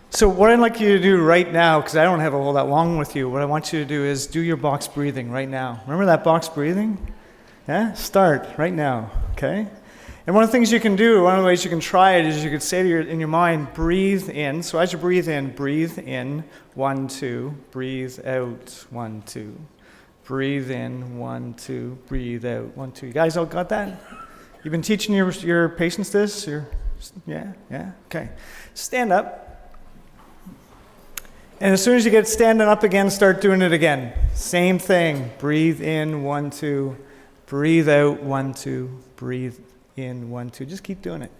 So what I'd like you to do right now, because I don't have a whole lot long with you, what I want you to do is do your box breathing right now. Remember that box breathing? Yeah? Start right now, okay? And one of the things you can do, one of the ways you can try it is you could say to in your mind, breathe in. So as you breathe in, 1, 2, breathe out, 1, 2. Breathe in, 1, 2, breathe out, 1, 2. You guys all got that? You've been teaching your patients this? Yeah? Okay. Stand up. And as soon as you get standing up again, start doing it again. Same thing. Breathe in, 1, 2. Breathe out, 1, 2. Breathe in, 1, 2. Just keep doing it.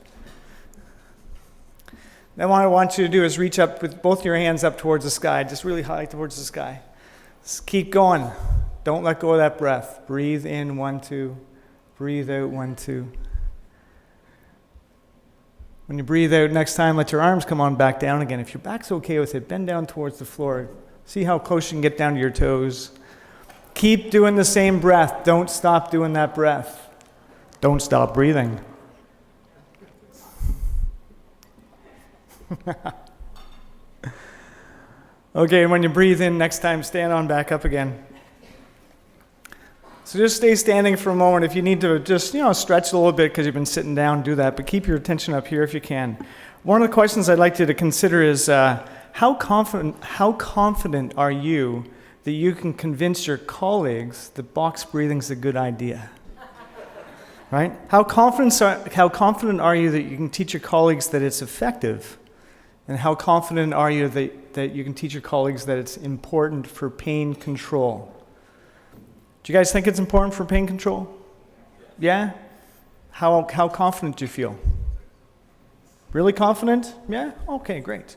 Then what I want you to do is reach up with both your hands up towards the sky, just really high towards the sky. Just keep going. Don't let go of that breath. Breathe in, 1, 2. Breathe out, 1, 2. When you breathe out next time, let your arms come on back down again. If your back's okay with it, bend down towards the floor. See how close you can get down to your toes. Keep doing the same breath. Don't stop doing that breath. Don't stop breathing. Okay, when you breathe in next time, stand on back up again. So just stay standing for a moment. If you need to just, stretch a little bit because you've been sitting down, do that. But keep your attention up here if you can. One of the questions I'd like you to consider is how confident are you that you can convince your colleagues that box breathing is a good idea? Right? How confident are you that you can teach your colleagues that it's effective? And how confident are you that you can teach your colleagues that it's important for pain control? Do you guys think it's important for pain control? Yeah? How confident do you feel? Really confident? Yeah? Okay, great.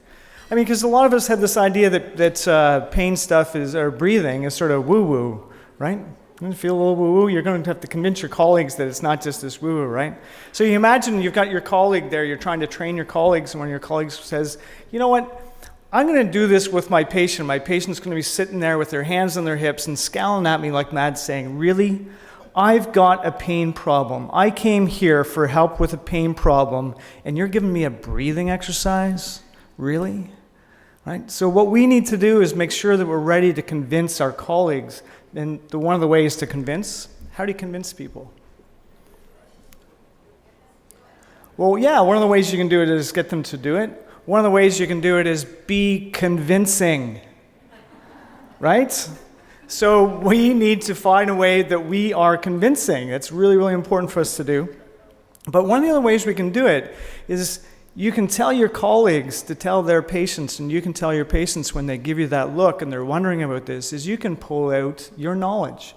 I mean, because a lot of us have this idea that pain stuff or breathing is sort of woo-woo, right? You feel a little woo-woo, you're going to have to convince your colleagues that it's not just this woo-woo, right? So you imagine you've got your colleague there, you're trying to train your colleagues, and one of your colleagues says, you know what? I'm going to do this with my patient. My patient's going to be sitting there with their hands on their hips and scowling at me like mad saying, really? I've got a pain problem. I came here for help with a pain problem, and you're giving me a breathing exercise? Really? Right? So what we need to do is make sure that we're ready to convince our colleagues. And one of the ways to convince, how do you convince people? Well, yeah, one of the ways you can do it is get them to do it. One of the ways you can do it is be convincing, right? So we need to find a way that we are convincing. It's really, really important for us to do. But one of the other ways we can do it is you can tell your colleagues to tell their patients, and you can tell your patients when they give you that look and they're wondering about this, is you can pull out your knowledge.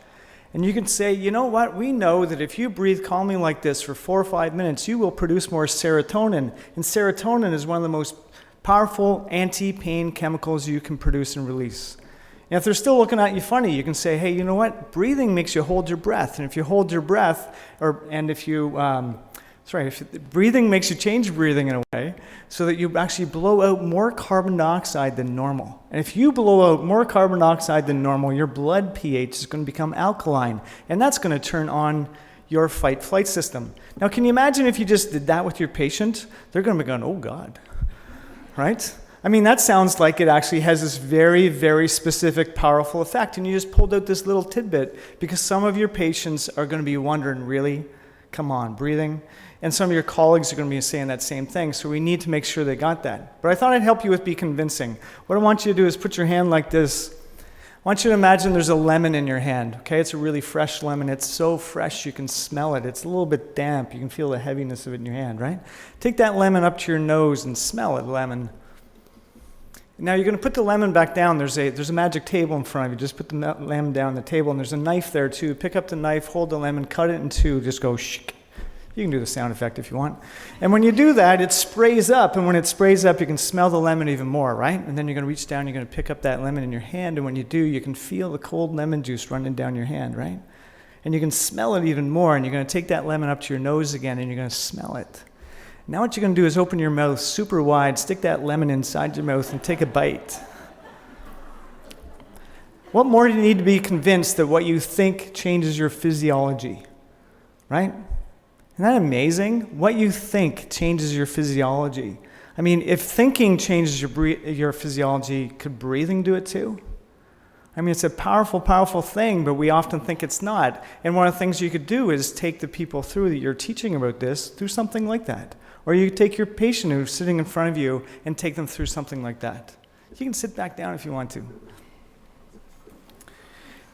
And you can say, you know what, we know that if you breathe calmly like this for 4 or 5 minutes, you will produce more serotonin. And serotonin is one of the most powerful anti-pain chemicals you can produce and release. And if they're still looking at you funny, you can say, hey, you know what, breathing makes you hold your breath. And if you hold your breath, breathing makes you change breathing in a way so that you actually blow out more carbon dioxide than normal. And if you blow out more carbon dioxide than normal, your blood pH is going to become alkaline, and that's going to turn on your fight-flight system. Now, can you imagine if you just did that with your patient? They're going to be going, oh, God, right? I mean, that sounds like it actually has this very, very specific, powerful effect, and you just pulled out this little tidbit because some of your patients are going to be wondering, really? Come on, breathing? And some of your colleagues are going to be saying that same thing, so we need to make sure they got that. But I thought I'd help you with be convincing. What I want you to do is put your hand like this. I want you to imagine there's a lemon in your hand, okay? It's a really fresh lemon. It's so fresh you can smell it. It's a little bit damp. You can feel the heaviness of it in your hand, right? Take that lemon up to your nose and smell it, lemon. Now you're going to put the lemon back down. There's a magic table in front of you. Just put the lemon down on the table, and there's a knife there too. Pick up the knife, hold the lemon, cut it in two, just go shh. You can do the sound effect if you want. And when you do that, it sprays up. And when it sprays up, you can smell the lemon even more, right? And then you're going to reach down, you're going to pick up that lemon in your hand. And when you do, you can feel the cold lemon juice running down your hand, right? And you can smell it even more. And you're going to take that lemon up to your nose again, and you're going to smell it. Now what you're going to do is open your mouth super wide, stick that lemon inside your mouth, and take a bite. What more do you need to be convinced that what you think changes your physiology, right? Isn't that amazing? What you think changes your physiology. I mean, if thinking changes your physiology, could breathing do it too? I mean, it's a powerful, powerful thing, but we often think it's not. And one of the things you could do is take the people through that you're teaching about this through something like that. Or you could take your patient who's sitting in front of you and take them through something like that. You can sit back down if you want to.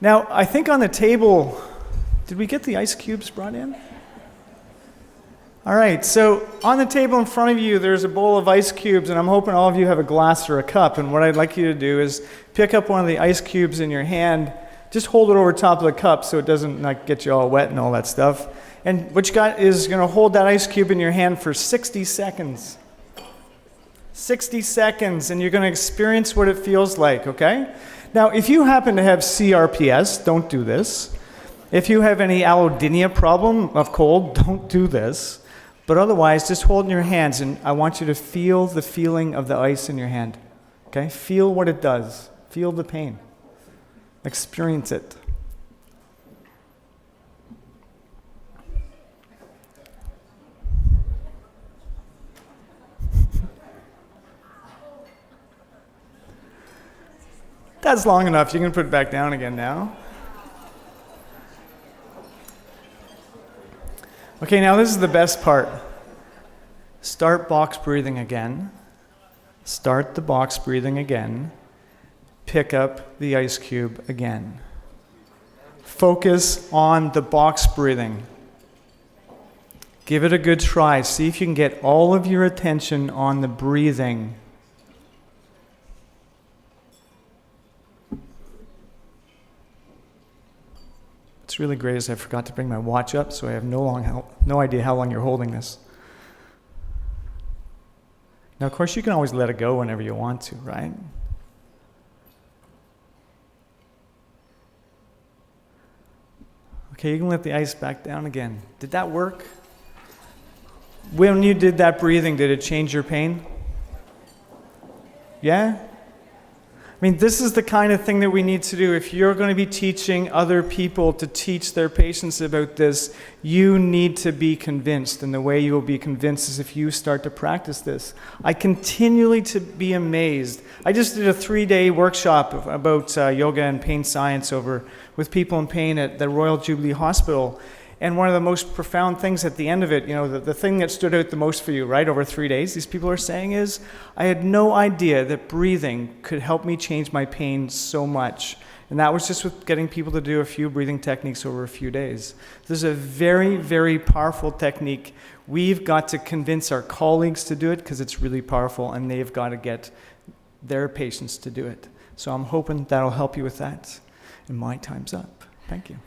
Now, I think on the table, did we get the ice cubes brought in? All right, so on the table in front of you, there's a bowl of ice cubes, and I'm hoping all of you have a glass or a cup. And what I'd like you to do is pick up one of the ice cubes in your hand, just hold it over top of the cup so it doesn't get you all wet and all that stuff. And what you got is going to hold that ice cube in your hand for 60 seconds. 60 seconds, and you're going to experience what it feels like, okay? Now, if you happen to have CRPS, don't do this. If you have any allodynia problem of cold, don't do this. But otherwise, just hold in your hands, and I want you to feel the feeling of the ice in your hand. Okay? Feel what it does. Feel the pain. Experience it. That's long enough. You can put it back down again now. Okay, now this is the best part. Start box breathing again. Start the box breathing again. Pick up the ice cube again. Focus on the box breathing. Give it a good try. See if you can get all of your attention on the breathing. What's really great is I forgot to bring my watch up, so I have no idea how long you're holding this. Now, of course, you can always let it go whenever you want to, right? Okay, you can let the ice back down again. Did that work? When you did that breathing, did it change your pain? Yeah? I mean, this is the kind of thing that we need to do. If you're going to be teaching other people to teach their patients about this, you need to be convinced. And the way you will be convinced is if you start to practice this. I continually to be amazed. I just did a 3-day workshop about yoga and pain science with people in pain at the Royal Jubilee Hospital. And one of the most profound things at the end of it, the thing that stood out the most for you, right, over 3 days, these people are saying is, I had no idea that breathing could help me change my pain so much. And that was just with getting people to do a few breathing techniques over a few days. This is a very, very powerful technique. We've got to convince our colleagues to do it because it's really powerful, and they've got to get their patients to do it. So I'm hoping that'll help you with that. And my time's up. Thank you.